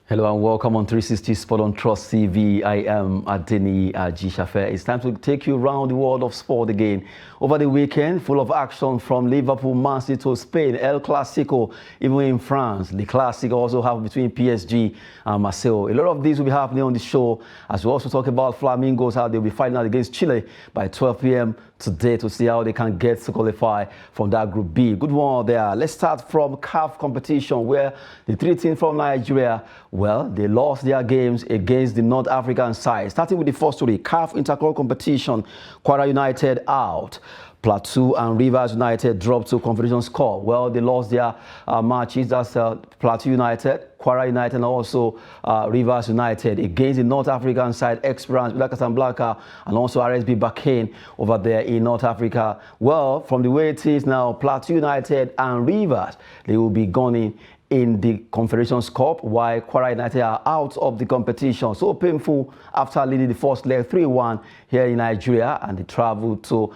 Hello and welcome on 360 Sport on Trust TV. I am Adeni Ajishafe. It's time to take you around the world of sport again. Over the weekend, full of action from Liverpool, Man City to Spain, El Clasico, even in France. The Classic also have between PSG and Marseille. A lot of these will be happening on the show as we also talk about Flamingos, how they'll be fighting out against Chile by 12 p.m. today to see how they can get to qualify from that Group B. Good one there. Let's start from CAF competition where the three teams from Nigeria, well, they lost their games against the North African side. Starting with the first story, CAF interclub competition, Kwara United out. Plateau and Rivers United dropped to Confederation Cup. Well, they lost their matches. That's Plateau United, Kwara United, and also Rivers United against the North African side, Esperance, Casablanca, and also RSB Bakane over there in North Africa. Well, from the way it is now, Plateau United and Rivers, they will be gunning in the Confederation Cup, while Kwara United are out of the competition. So painful after leading the first leg 3-1 here in Nigeria, and they traveled to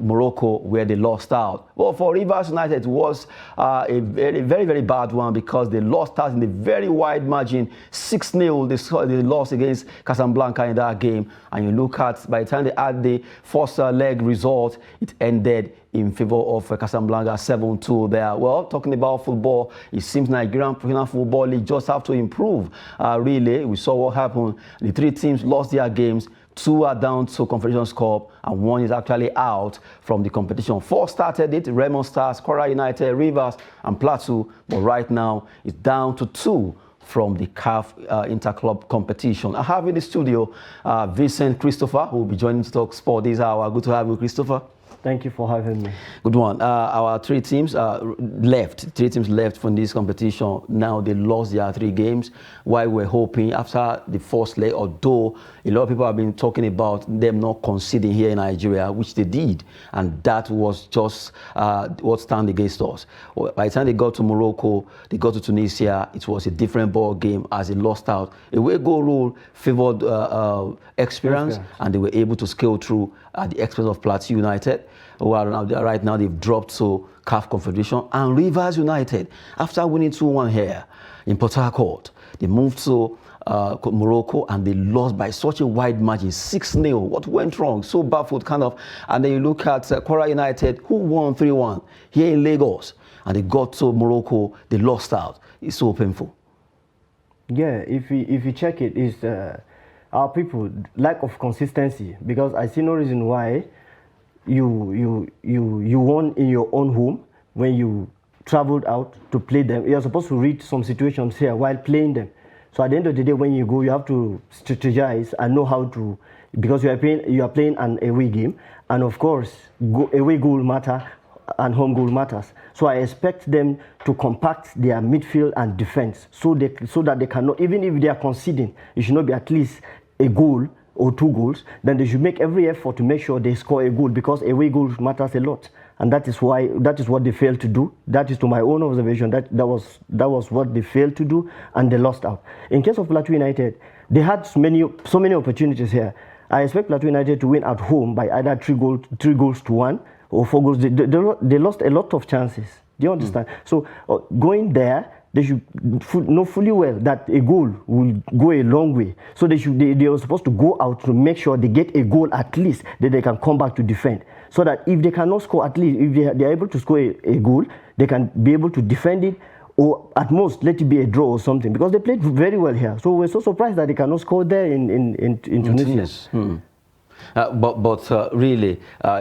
Morocco where they lost out. Well, for Rivers United, it was a very bad one because they lost out in a very wide margin, 6-0. They lost against Casablanca in that game. And you look at, by the time they had the first leg result, it ended in favor of Casablanca 7-2 there. Well, talking about football, it seems Nigerian Professional Football League just have to improve. Really, we saw what happened. The three teams lost their games. 2 are down to Confederation Cup, and 1 is actually out from the competition. 4 started it, Raymond Stars, Kwara United, Rivers, and Plateau. But right now, it's down to 2 from the CAF interclub competition. I have in the studio Vincent Christopher, who will be joining to talk sport this hour. Good to have you, Christopher. Thank you for having me. Good one. Our three teams left. 3 teams left from this competition. Now they lost their 3 games. While we're hoping after the first leg, although a lot of people have been talking about them not conceding here in Nigeria, which they did, and that was just what stand against us. By the time they got to Morocco, they got to Tunisia, it was a different ball game as they lost out. Away goal rule favored experience, and they were able to scale through at the expense of Plateau United. Right now they've dropped to CAF Confederation, and Rivers United, after winning 2-1 here in Port Harcourt, they moved to Morocco and they lost by such a wide margin, 6-0. What went wrong? So baffled kind of. And then you look at Kwara United, who won 3-1 here in Lagos, and they got to Morocco, they lost out. It's so painful. Yeah, if you check it, it's our people lack of consistency, because I see no reason why you won in your own home when you traveled out to play them. You're supposed to read some situations here while playing them. So at the end of the day, when you go, you have to strategize and know how to, because you are playing an away game, and of course, away goal matter and home goal matters. So I expect them to compact their midfield and defense so that they cannot, even if they are conceding, it should not be at least a goal or 2 goals. Then they should make every effort to make sure they score a goal, because away goals matters a lot. And that is what they failed to do. That is, to my own observation, that was what they failed to do, and they lost out. In case of Plateau United, they had so many opportunities here. I expect Plateau United to win at home by either 3 goals to 1 or 4 goals. They lost a lot of chances. Do you understand? So going there, they should know fully well that a goal will go a long way. So they are supposed to go out to make sure they get a goal at least, that they can come back to defend. So that if they cannot score, at least if they are able to score a goal, they can be able to defend it, or at most let it be a draw or something, because they played very well here. So we're so surprised that they cannot score there in Tunisia. But really,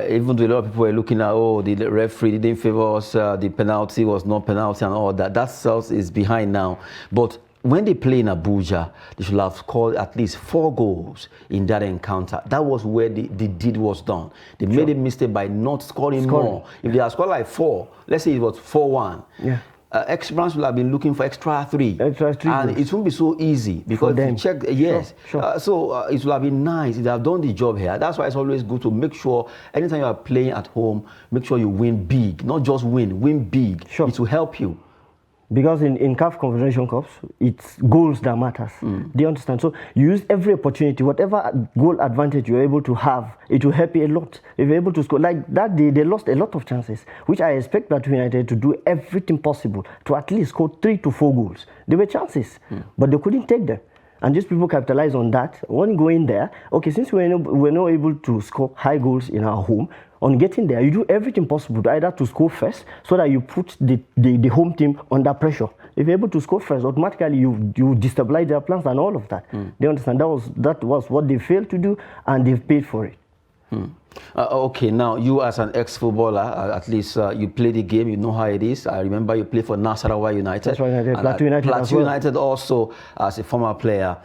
even though a lot of people were looking at, the referee didn't favor us, the penalty was not penalty and all that, that self is behind now. But when they play in Abuja, they should have scored at least 4 goals in that encounter. That was where the deed was done. They made a mistake by not scoring more. If they had scored like 4, let's say it was 4-1. Yeah. Experience will have been looking for extra 3. And it won't be so easy, because you check, yes. Sure. So it will have been nice if they have done the job here. That's why it's always good to make sure anytime you are playing at home, make sure you win big, not just win big. Sure. It will help you. Because in CAF Confederation Cups, it's goals that matters. Do you understand? So you use every opportunity, whatever goal advantage you're able to have, it will help you a lot. If you're able to score, like that day, they lost a lot of chances, which I expect Plateau United to do everything possible to at least score 3 to 4 goals. There were chances, but they couldn't take them. And these people capitalize on that. When going there, okay, since we're not able to score high goals in our home, on getting there, you do everything possible to either to score first so that you put the home team under pressure. If you're able to score first, automatically you destabilize their plans and all of that. They understand that was what they failed to do, and they've paid for it. Okay, now you as an ex-footballer, at least you play the game, you know how it is. I remember you played for Nasarawa United. That's right, Plateau United. Plateau United also as a former player.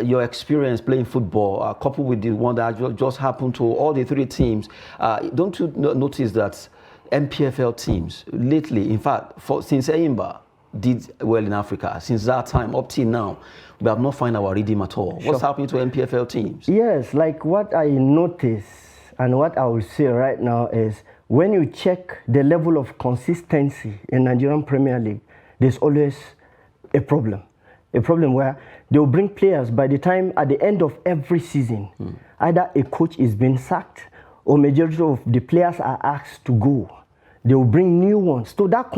Your experience playing football, coupled with the one that just happened to all the 3 teams, don't you notice that MPFL teams lately, in fact, since Eimba did well in Africa, since that time up till now, we have not found our rhythm at all. What's happening to MPFL teams? Yes, like what I notice and what I will say right now is when you check the level of consistency in Nigerian Premier League, there's always a problem. A problem where they will bring players by the time at the end of every season, either a coach is being sacked or majority of the players are asked to go. They will bring new ones. So that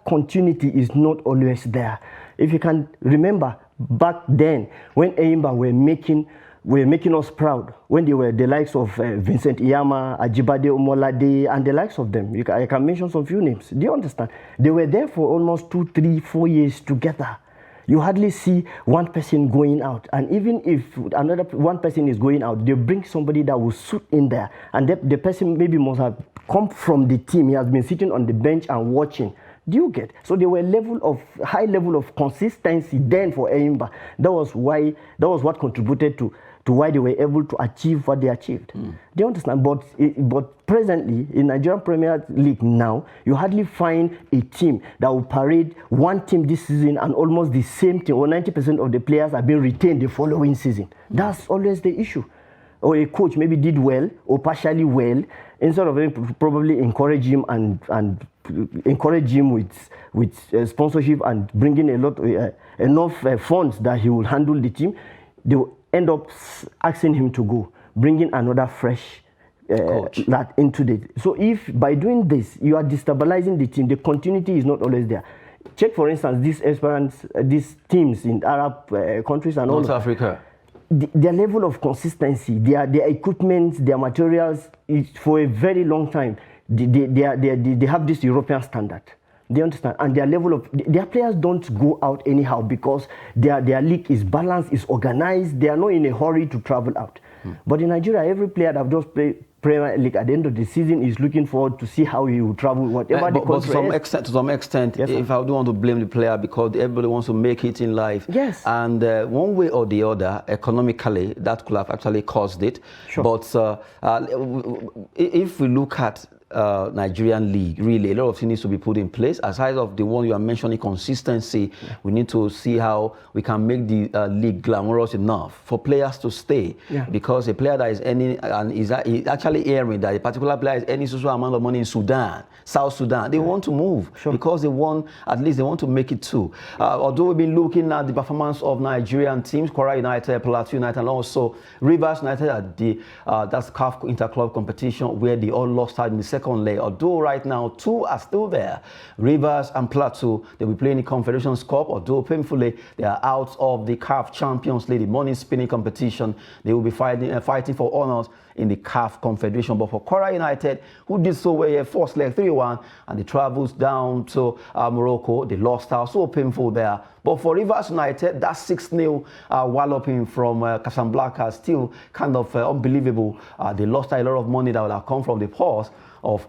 continuity is not always there. If you can remember back then when Eimba were making us proud, when they were the likes of Vincent Iyama, Ajibade Omolade, and the likes of them. I can mention some few names. Do you understand? They were there for almost 2, 3, 4 years together. You hardly see one person going out. And even if one person is going out, they bring somebody that will suit in there. And the person maybe must have come from the team. He has been sitting on the bench and watching. Do you get? So there were high level of consistency then for Eimba. That was what contributed to why they were able to achieve what they achieved. Do you understand? But presently, in Nigerian Premier League now, you hardly find a team that will parade one team this season and almost the same team, or 90% of the players are being retained the following season. That's always the issue. Or a coach maybe did well or partially well, instead of probably encourage him and encourage him with sponsorship and bringing enough funds that he will handle the team, they will end up asking him to go, bringing another fresh lad into the. So if by doing this you are destabilizing the team, the continuity is not always there. Check for instance these teams in Arab countries and North Africa. Their level of consistency, their equipment, their materials, is for a very long time. They have this European standard. They understand, and their players don't go out anyhow because their league is balanced, is organized. They are not in a hurry to travel out. But in Nigeria, every player that just played Premier League at the end of the season is looking forward to see how he will travel, whatever the but to some extent, yes, if I don't want to blame the player because everybody wants to make it in life. Yes. And one way or the other, economically, that could have actually caused it. Sure. But if we look at Nigerian league, really a lot of things needs to be put in place. Aside of the one you are mentioning, consistency, we need to see how we can make the league glamorous enough for players to stay. Because a player that is earning and is actually hearing that a particular player is earning social amount of money in Sudan, South Sudan, they want to move because they want, at least they want to make it too. Although we've been looking at the performance of Nigerian teams, Kwara United, Plateau United, and also Rivers United at the that's CAF interclub competition where they all lost out in the second leg. Although right now 2 are still there, Rivers and Plateau, they'll be playing the Confederation Cup. Although painfully they are out of the CAF Champions League, the money spinning competition. They will be fighting for honors in the CAF Confederation. But for Kwara United, who did so well here, first leg 3-1, and they travels down to Morocco, they lost out, so painful there. But for Rivers United, that 6-0 walloping from Casablanca is still kind of unbelievable. They lost a lot of money that would have come from the purse of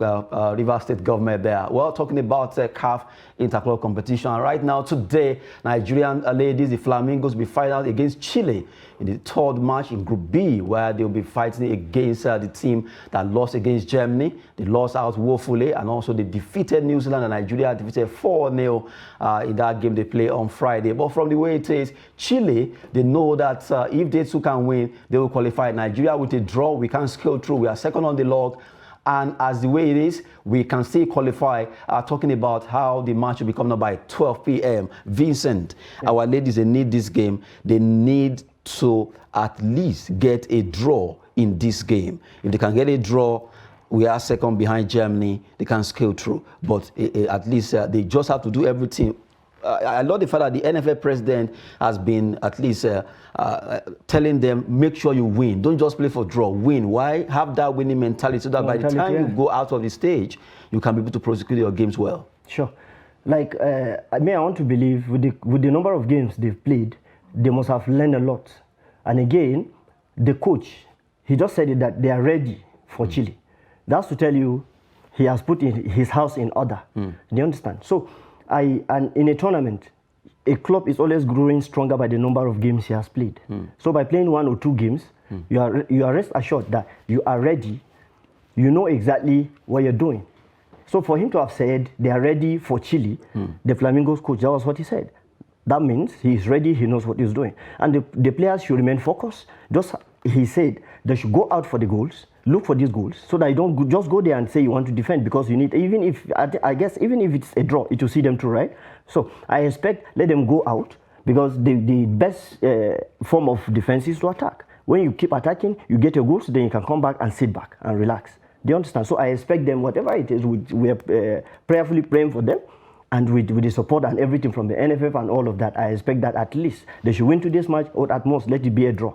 Rivers State government there. Well, talking about CAF interclub competition, and right now today, Nigerian ladies, the Flamingos, will be fighting out against Chile in the 3rd match in Group B, where they'll be fighting against the team that lost against Germany. They lost out woefully, and also they defeated New Zealand, and Nigeria defeated 4-0 in that game they play on Friday. But from the way it is, Chile, they know that if they too can win, they will qualify. Nigeria with a draw, we can't scale through. We are second on the log. And as the way it is, we can still qualify. Talking about how the match will be coming up by 12 p.m. Vincent, our ladies, they need this game. They need to at least get a draw in this game. If they can get a draw, we are second behind Germany. They can scale through. But at least they just have to do everything. I love the fact that the NFL president has been at least telling them, make sure you win. Don't just play for draw, win. Why? Have that winning mentality so that by the time you go out of the stage, you can be able to prosecute your games well. Sure. Like, I want to believe with the number of games they've played, they must have learned a lot. And again, the coach, he just said it that they are ready for Chile. That's to tell you, he has put his house in order. Do you understand? So, and in a tournament, a club is always growing stronger by the number of games he has played. So by playing 1 or 2 games, you are rest assured that you are ready. You know exactly what you're doing. So for him to have said they are ready for Chile, the Flamingos coach, that was what he said. That means he is ready, he knows what he's doing. And the players should remain focused. Just, he said, they should go out for the goals, look for these goals, so that you don't just go there and say you want to defend, because you need, even if, I guess, even if it's a draw, it will see them through, right? So I expect, let them go out, because the best form of defense is to attack. When you keep attacking, you get your goals, then you can come back and sit back and relax. Do you understand? So I expect them, whatever it is, we are prayerfully praying for them. And with the support and everything from the NFF and all of that, I expect that at least they should win today's match, or at most let it be a draw.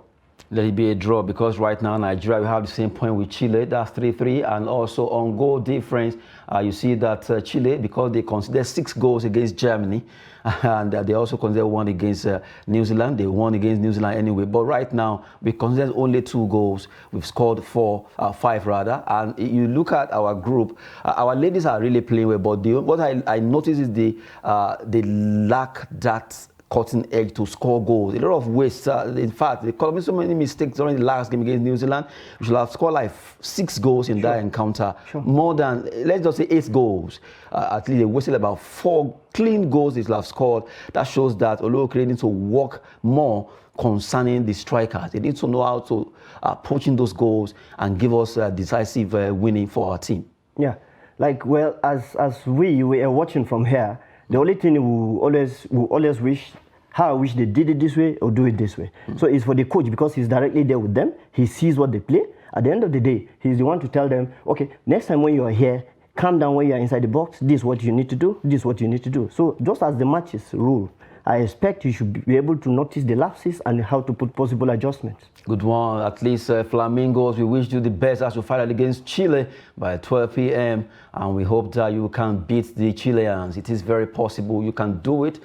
Let it be a draw, because right now Nigeria, we have the same point with Chile, that's 3-3, and also on goal difference, you see that Chile, because they consider 6 goals against Germany, and they also consider 1 against New Zealand. They won against New Zealand anyway, but right now we consider only 2 goals. We've scored 5 rather, and you look at our group, our ladies are really playing well, but what I notice is they lack that cutting edge to score goals. A lot of waste. In fact, they committed so many mistakes during the last game against New Zealand. We should have scored like 6 goals in that encounter. More than, let's just say 8 goals. At least they wasted about 4 clean goals they should have scored. That shows that Olokere needs to work more concerning the strikers. They need to know how to poach in those goals and give us decisive winning for our team. Yeah, like, well, as we are watching from here, the only thing we always wish, how I wish they did it this way or do it this way. So it's for the coach, because he's directly there with them. He sees what they play. At the end of the day, he's the one to tell them, okay, next time when you are here, calm down when you are inside the box. This is what you need to do. This is what you need to do. So just as the matches rule, I expect you should be able to notice the lapses and how to put possible adjustments. Good one. At least Flamingos, we wish you the best as you fight against Chile by 12 p.m. And we hope that you can beat the Chileans. It is very possible. You can do it.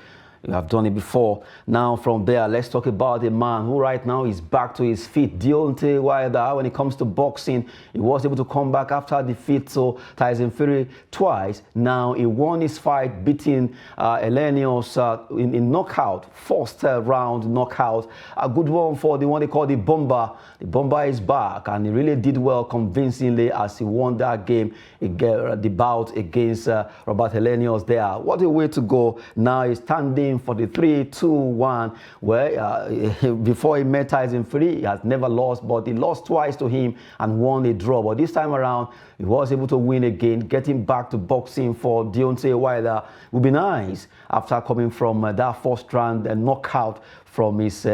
You have done it before. Now from there, let's talk about a man who right now is back to his feet. Deontay Wilder, when it comes to boxing, he was able to come back after defeat to Tyson Fury twice. Now he won his fight, beating Elenius in knockout, first round knockout. A good one for the one they call the Bomber. The Bomber is back, and he really did well convincingly as he won that game, the bout against Robert Elenius there. What a way to go. Now he's standing for the 3-2-1, where before he met Tyson Fury, he has never lost, but he lost twice to him and won a draw. But this time around, he was able to win again, getting back to boxing for Deontay Wilder. Would be nice after coming from that first round and knockout from his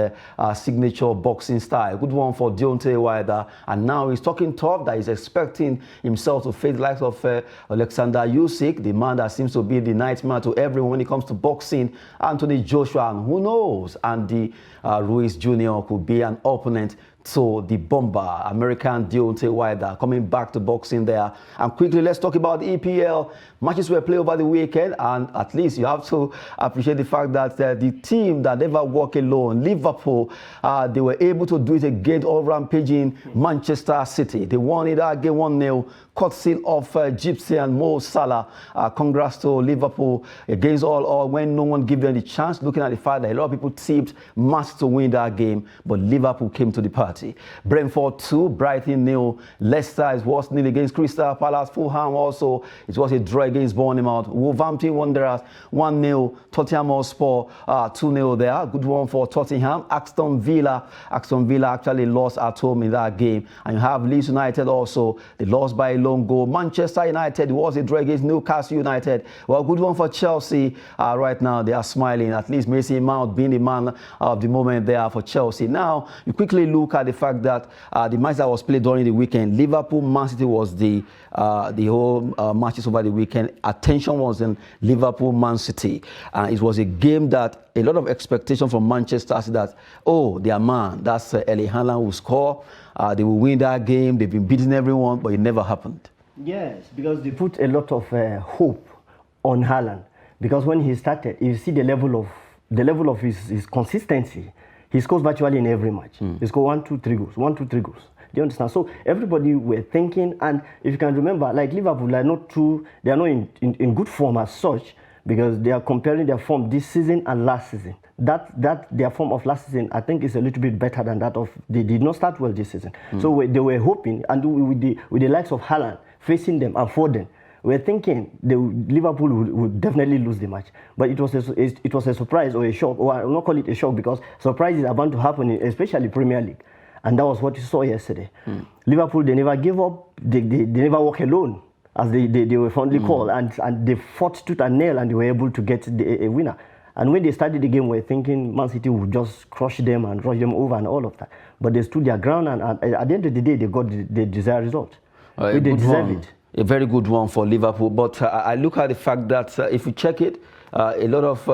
signature boxing style. Good one for Deontay Wilder. And now he's talking tough that he's expecting himself to face the likes of Alexander Usyk, the man that seems to be the nightmare to everyone when it comes to boxing, Anthony Joshua, and who knows, Andy Ruiz Jr. could be an opponent to the Bomber, American Deontay Wilder, coming back to boxing there. And quickly, let's talk about the EPL. Matches were played over the weekend, and at least you have to appreciate the fact that the team that never walk alone, Liverpool, they were able to do it against all-rampaging Manchester City. They won it again 1-0, courtesy of Gypsy and Mo Salah. Congrats to Liverpool against all when no one gave them the chance, looking at the fact that a lot of people tipped Man City to win that game, but Liverpool came to the party. party. Brentford 2, Brighton 0, Leicester was 0 against Crystal Palace, Fulham also, it was a draw against Bournemouth, Wolverhampton Wanderers 1-0, Tottenham Hotspur 2-0 there, good one for Tottenham. Aston Villa actually lost at home in that game, and you have Leeds United also, they lost by a lone goal. Manchester United was a draw against Newcastle United. Well, good one for Chelsea. Right now they are smiling, at least Mason Mount being the man of the moment there for Chelsea. Now you quickly look at the fact that the match that was played during the weekend, Liverpool Man City was the whole matches over the weekend. Attention was in Liverpool Man City. It was a game that a lot of expectation from Manchester City that, oh, their man, that's Erling Haaland will score, they will win that game, they've been beating everyone, but it never happened. Yes, because they put a lot of hope on Haaland. Because when he started, you see the level of his consistency. He scores virtually in every match. He scores 1, 2, 3 goals, 1, 2, 3 goals. Do you understand? So everybody were thinking, and if you can remember, like Liverpool, they are not in good form as such, because they are comparing their form this season and last season. That their form of last season, I think, is a little bit better than that of, they did not start well this season. So they were hoping, and with the likes of Haaland facing them and Foden, we're thinking Liverpool would definitely lose the match. But it was a surprise or a shock, or I will not call it a shock, because surprises are bound to happen, especially Premier League. And that was what you saw yesterday. Liverpool, they never gave up, they never walk alone, as they were fondly called, and they fought tooth and nail, and they were able to get a winner. And when they started the game, we were thinking Man City would just crush them and rush them over and all of that. But they stood their ground, and at the end of the day, they got the desired result. They deserve it. A very good one for Liverpool. But I look at the fact that if you check it, a lot of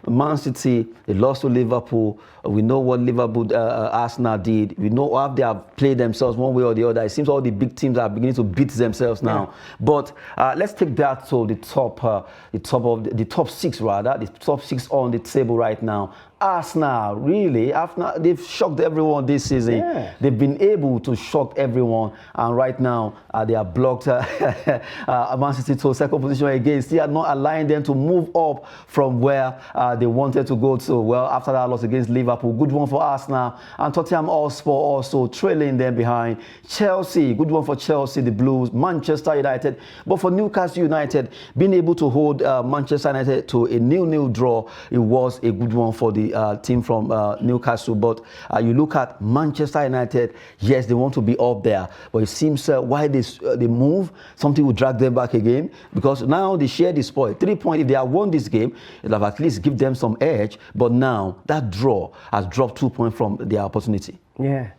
Man City, they lost to Liverpool. We know what Liverpool, Arsenal did. We know how they have played themselves one way or the other. It seems all the big teams are beginning to beat themselves now. Yeah. But let's take that to the top six rather. The top six on the table right now. Arsenal, really, they've shocked everyone this season. Yeah. They've been able to shock everyone, and right now they are blocked Man City to second position again. Still not allowing them to move up from where they wanted to go to. Well, after that loss against Liverpool, good one for Arsenal, and Tottenham Hotspur also trailing them behind. Chelsea, good one for Chelsea, the Blues. Manchester United, but for Newcastle United, being able to hold Manchester United to a 0-0 draw, it was a good one for the team from Newcastle. But you look at Manchester United, yes, they want to be up there, but it seems why they move, something will drag them back again, because now they share the spoil. 3 points, if they have won this game, it'll have at least give them some edge, but now that draw has dropped 2 points from their opportunity. Yeah,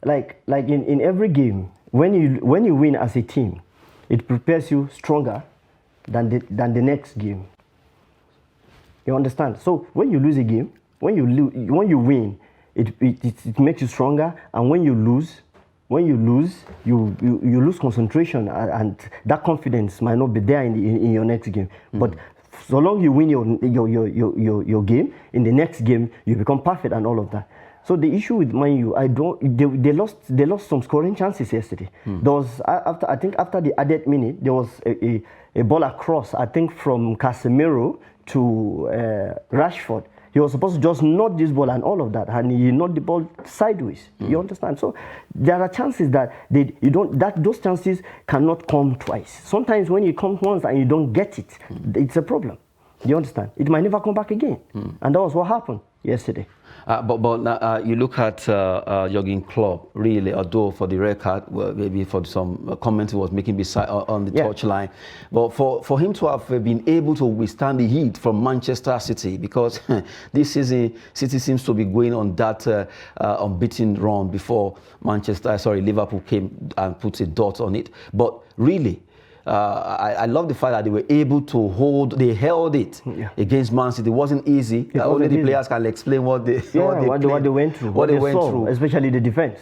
like in every game, when you win as a team, it prepares you stronger than the next game. You understand? So when you lose a game, when you win, it makes you stronger, and when you lose, you lose concentration, and that confidence might not be there in your next game. But so long you win your game, in the next game you become perfect and all of that. So the issue with Man U, they lost some scoring chances yesterday. There was after the added minute, there was a ball across, I think from Casemiro to Rashford. He was supposed to just nod this ball and all of that, and he nod the ball sideways. You understand? So there are chances that those chances cannot come twice. Sometimes when you come once and you don't get it, it's a problem. You understand? It might never come back again, and that was what happened yesterday. But you look at Jurgen Klopp, really, although for the record, well, maybe for some comments he was making beside on the touchline, but for him to have been able to withstand the heat from Manchester City, because this season City seems to be going on that unbeaten run before Liverpool came and put a dot on it. But really, I love the fact that they were able to held it against Man City. It wasn't easy. Only the players can explain what they went through, especially the defense.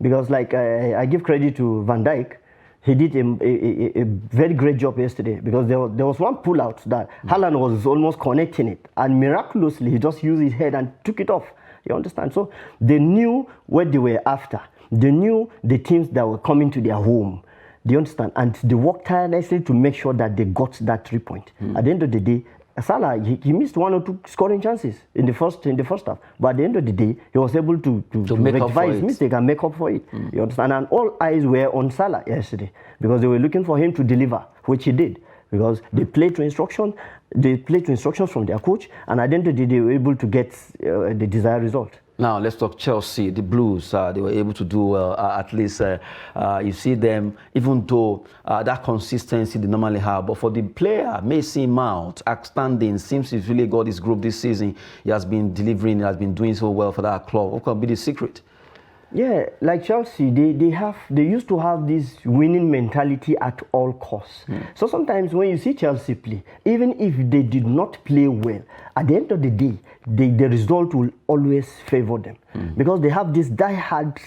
Because I give credit to Van Dijk. He did a very great job yesterday, because there was one pull-out that Haaland was almost connecting it, and miraculously he just used his head and took it off. You understand? So they knew what they were after. They knew the teams that were coming to their home. Do you understand? And they worked tirelessly to make sure that they got that 3 points. At the end of the day, Salah, he missed 1 or 2 scoring chances in the first half. But at the end of the day, he was able to rectify his mistake and make up for it. You understand? And all eyes were on Salah yesterday because they were looking for him to deliver, which he did. Because they played to instructions from their coach, and at the end of the day, they were able to get the desired result. Now, let's talk Chelsea, the Blues. They were able to do well, at least you see them, even though that consistency they normally have. But for the player, Mason Mount, outstanding, seems he's really got his group this season. He has been delivering, he has been doing so well for that club. What could be the secret? Yeah, like Chelsea, they used to have this winning mentality at all costs. So sometimes when you see Chelsea play, even if they did not play well, at the end of the day, the result will always favor them. Because they have this die-hard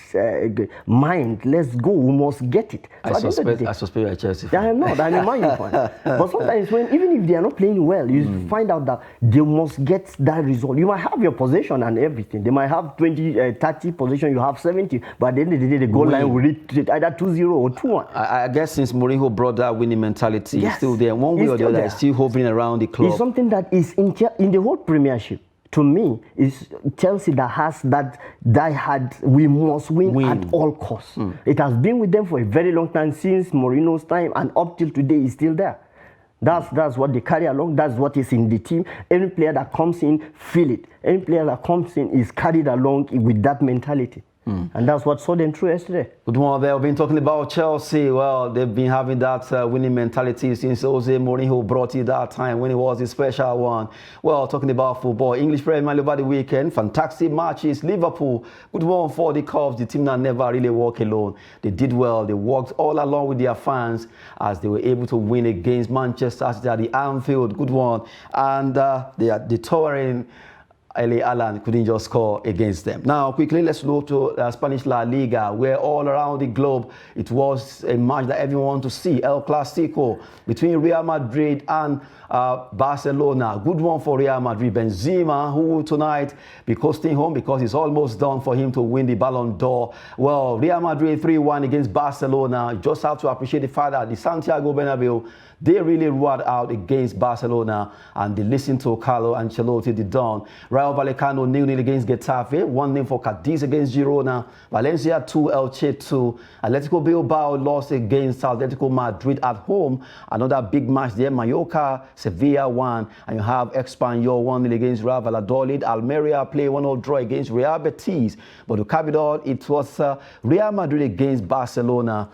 mind. Let's go, we must get it. So I suspect you're a Chelsea fan. I'm not, I'm a Man U fan. But sometimes even if they are not playing well, you find out that they must get that result. You might have your possession and everything. They might have 20, 30 possession, you have 70. But at the end of the day, the goal line will reach either 2-0 or 2-1. I guess since Mourinho brought that winning mentality, he's still there. One way or the other, he's still hovering around the club. It's something that is in the whole Premiership. To me, it's Chelsea that has that die-hard, we must win at all costs. It has been with them for a very long time, since Mourinho's time, and up till today is still there. That's what they carry along. That's what is in the team. Any player that comes in, feel it. Any player that comes in is carried along with that mentality. And that's what saw them through yesterday. Good morning. We've been talking about Chelsea. Well, they've been having that winning mentality since Jose Mourinho brought it that time when it was a special one. Well, talking about football, English Premier League over the weekend, fantastic matches. Liverpool, good one for the Cubs. The team that never really walk alone. They did well. They worked all along with their fans as they were able to win against Manchester City at the Anfield. Good one. And the towering LA Alan couldn't just score against them. Now, quickly, let's look to Spanish La Liga, where all around the globe, it was a match that everyone wanted to see. El Clasico between Real Madrid and Barcelona. Good one for Real Madrid. Benzema, who will tonight be coasting home because it's almost done for him to win the Ballon d'Or. Well, Real Madrid 3-1 against Barcelona. You just have to appreciate the fact that the Santiago Bernabeu, they really roared out against Barcelona, and they listened to Carlo Ancelotti, the Don. Rayo Vallecano 0-0 against Getafe, 1-0 for Cadiz against Girona, Valencia 2, Elche 2. Atletico Bilbao lost against Atletico Madrid at home. Another big match there, Mallorca, Sevilla 1, and you have Espanyol 1-0 against Real Valladolid. Almeria play 1-0 draw against Real Betis. But to cap it all, it was Real Madrid against Barcelona.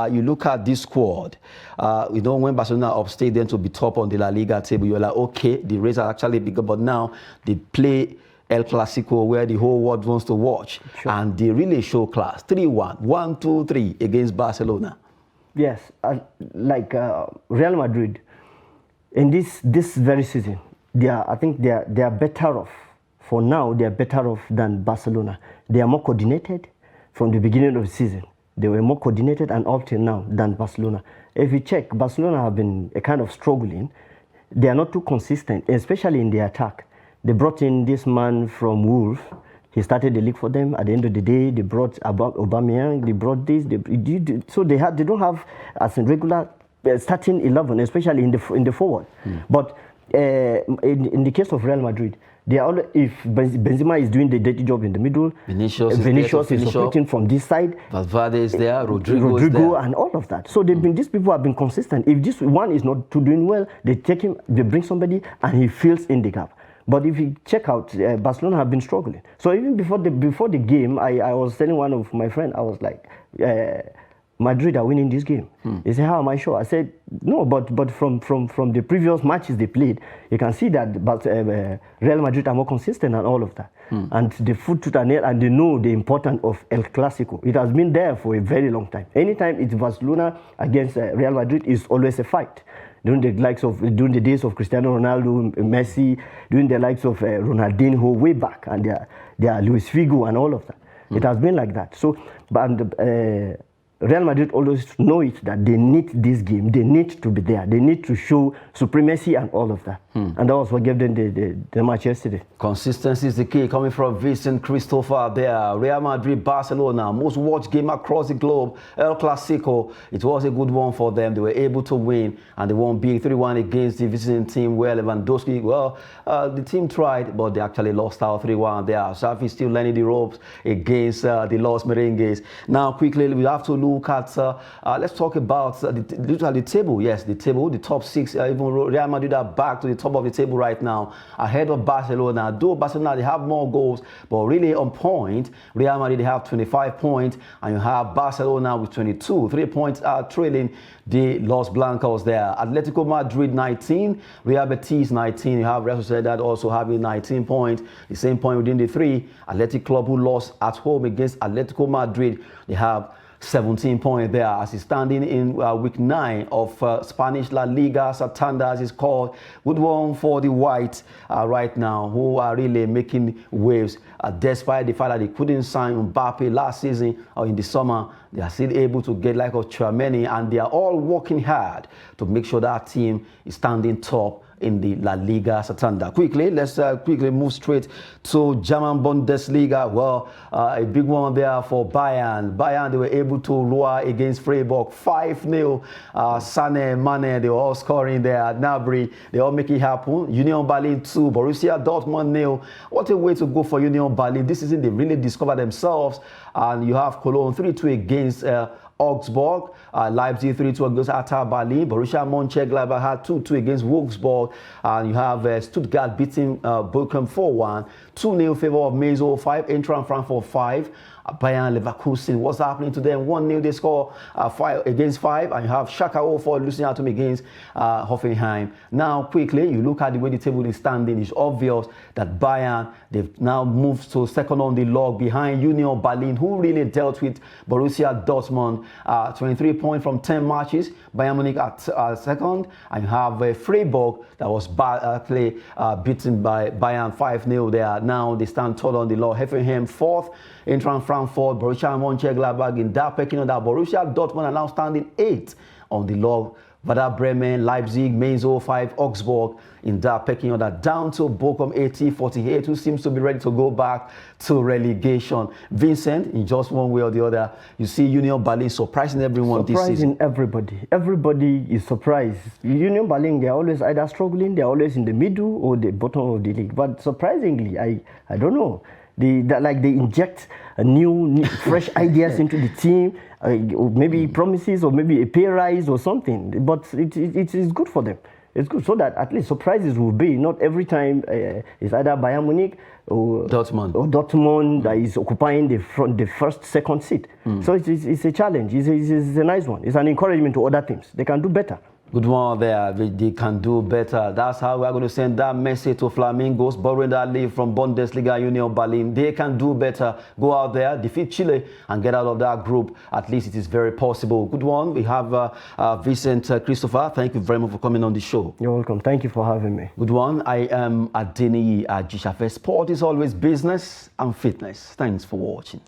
You look at this squad. When Barcelona upstate them to be top on the La Liga table, you're like, okay, the race are actually bigger, but now they play El Clasico where the whole world wants to watch. Sure. And they really show class. 3-1, 1-2-3 against Barcelona. Yes, Real Madrid, in this very season, I think they are better off. For now, they are better off than Barcelona. They are more coordinated from the beginning of the season. They were more coordinated and up till now than Barcelona. If you check, Barcelona have been a kind of struggling. They are not too consistent, especially in the attack. They brought in this man from Wolves. He started the league for them. At the end of the day, they brought Aubameyang. They brought this. So they don't have as a regular starting 11, especially in the forward. But in the case of Real Madrid, they are if Benzema is doing the dirty job in the middle, Vinicius is operating from this side, Valverde is there, Rodrigo is there, and all of that. So these people have been consistent. If this one is not doing well, they take him, they bring somebody, and he fills in the gap. But if you check out, Barcelona have been struggling. So even before the game, I was telling one of my friends, I was like, Madrid are winning this game. He said, how am I sure? I said, no, but from the previous matches they played, you can see that Real Madrid are more consistent and all of that. And the foot to the nail, and they know the importance of El Clasico. It has been there for a very long time. Anytime it's Barcelona against Real Madrid, it's always a fight. During the days of Cristiano Ronaldo, Messi, during the likes of Ronaldinho way back, and they are Luis Figo and all of that. It has been like that. So, but Real Madrid always know it that they need this game. They need to be there. They need to show supremacy and all of that. And that was what gave them the match yesterday. Consistency is the key. Coming from Vincent Christopher there. Real Madrid, Barcelona, most watched game across the globe. El Clasico. It was a good one for them. They were able to win, and they won big 3-1 against the visiting team where Lewandowski, well, the team tried, but they actually lost out 3-1 there. Xavi still learning the ropes against the Los Merengues. Now, quickly, we have to look at, let's talk about the table. Yes, the table, the top 6. Even Real Madrid are back to the top of the table right now, ahead of Barcelona. Though Barcelona, they have more goals, but really on point, Real Madrid, they have 25 points, and you have Barcelona with 22. 3 points are trailing the Los Blancos there. Atletico Madrid 19, Real Betis 19. You have Real Sociedad also having 19 points, the same point within the 3. Athletic Club, who lost at home against Atletico Madrid, they have 17 points there as he's standing in week 9 of Spanish La Liga. Santander, as it's called. Good one for the Whites right now, who are really making waves despite the fact that they couldn't sign Mbappe last season or in the summer. They are still able to get like a Tchouaméni, and they are all working hard to make sure that team is standing top in the La Liga Santander. Quickly, let's quickly move straight to German Bundesliga. Well, a big one there for Bayern. Bayern, they were able to lure against Freiburg 5-0. Sané, Mane, they were all scoring there. Gnabry, they all make it happen. Union Berlin 2, Borussia Dortmund 0. What a way to go for Union Berlin. This season, they really discovered themselves. And you have Cologne 3-2 against Augsburg, Leipzig 3-2 against Hertha Berlin, Borussia Mönchengladbach had 2-2 against Wolfsburg, and you have Stuttgart beating Bochum 4-1, 2-0 favor of Mainz 05, Eintracht Frankfurt 5, Bayern Leverkusen, what's happening to them? 1-0 they score 5 against 5, and you have Schalke 04 losing out to them against Hoffenheim. Now, quickly, you look at the way the table is standing. It's obvious that Bayern, they've now moved to second on the log behind Union Berlin, who really dealt with Borussia Dortmund. 23 points from 10 matches. Bayern Munich at second, and you have Freiburg that was actually beaten by Bayern 5-0 there. Now they stand tall on the log. Hoffenheim 4th, Eintracht Frankfurt, Borussia Mönchengladbach in that pecking order. Borussia Dortmund are now standing 8th on the log. Werder Bremen, Leipzig, Mainz 05, Augsburg in that pecking order, down to Bochum 48, who seems to be ready to go back to relegation. Vincent, in just one way or the other, you see Union Berlin surprising everyone this season. Surprising everybody. Everybody is surprised. Union Berlin, they're always either struggling, they're always in the middle or the bottom of the league. But surprisingly, I don't know. They inject new fresh ideas into the team, maybe promises or maybe a pay rise or something. But it is good for them. It's good so that at least surprises will be. Not every time it's either Bayern Munich or Dortmund that is occupying the first, second seat. So it's a challenge. It's a nice one. It's an encouragement to other teams. They can do better. Good one there. They can do better. That's how we're going to send that message to Flamingos, borrowing that lead from Bundesliga Union Berlin. They can do better. Go out there, defeat Chile, and get out of that group. At least it is very possible. Good one. We have Vincent Christopher. Thank you very much for coming on the show. You're welcome. Thank you for having me. Good one. I am Adeniyi Ajishafe. Sport is always business and fitness. Thanks for watching.